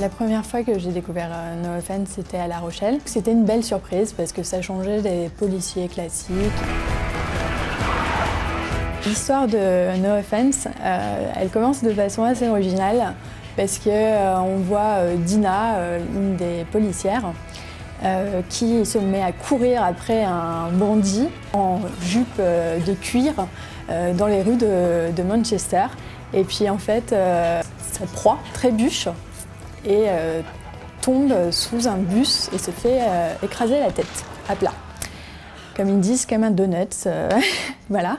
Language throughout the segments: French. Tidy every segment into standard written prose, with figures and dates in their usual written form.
La première fois que j'ai découvert No Offense, c'était à La Rochelle. C'était une belle surprise parce que ça changeait des policiers classiques. L'histoire de No Offense, elle commence de façon assez originale parce qu'on voit Dina, une des policières, qui se met à courir après un bandit en jupe de cuir dans les rues de Manchester. Et puis en fait, sa proie trébuche et tombe sous un bus et se fait écraser la tête à plat. Comme ils disent, comme un donut, voilà.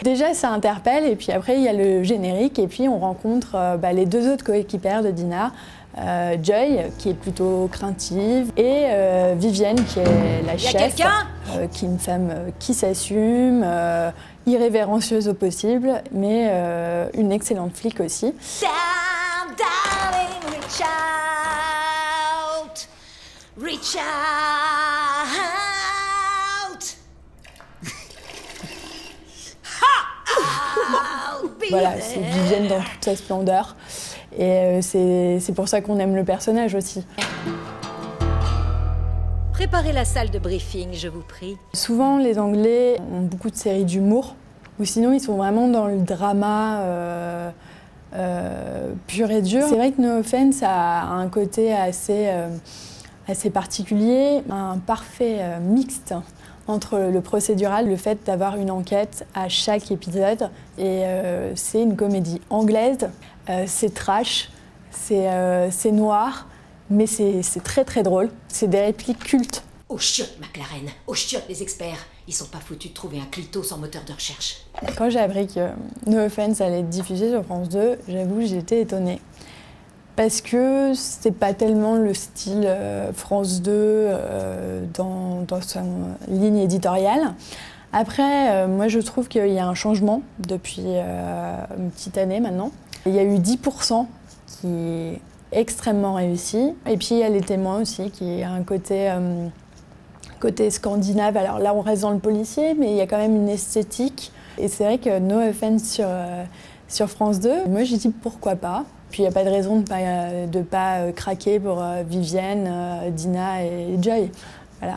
Déjà, ça interpelle et puis après, il y a le générique et puis on rencontre les deux autres coéquipières de Dina, Joy, qui est plutôt craintive, et Vivienne, qui est la chef, qui est une femme qui s'assume, irrévérencieuse au possible, mais une excellente flic aussi. Down, darling, reach out, reach out. Voilà, c'est Vivienne dans toute sa splendeur. Et c'est pour ça qu'on aime le personnage aussi. Préparez la salle de briefing, je vous prie. Souvent, les Anglais ont beaucoup de séries d'humour, ou sinon ils sont vraiment dans le drama pur et dur. C'est vrai que No Offense a un côté assez particulier, un parfait mixte entre le procédural, le fait d'avoir une enquête à chaque épisode. Et c'est une comédie anglaise, c'est trash, c'est noir, mais c'est très très drôle. C'est des répliques cultes. Aux chiottes, McLaren, aux chiottes les experts. Ils sont pas foutus de trouver un clito sans moteur de recherche. Quand j'ai appris que No Offense allait être diffusé sur France 2, j'avoue que j'ai été étonnée. Parce que c'est pas tellement le style France 2 dans sa ligne éditoriale. Après, moi je trouve qu'il y a un changement depuis une petite année maintenant. Il y a eu 10% qui est extrêmement réussi. Et puis il y a Les Témoins aussi, qui a un côté scandinave. Alors là on reste dans le policier, mais il y a quand même une esthétique. Et c'est vrai que No Offense sur France 2, moi j'ai dit pourquoi pas. Puis il n'y a pas de raison de pas craquer pour Vivienne, Dina et Joy. Voilà.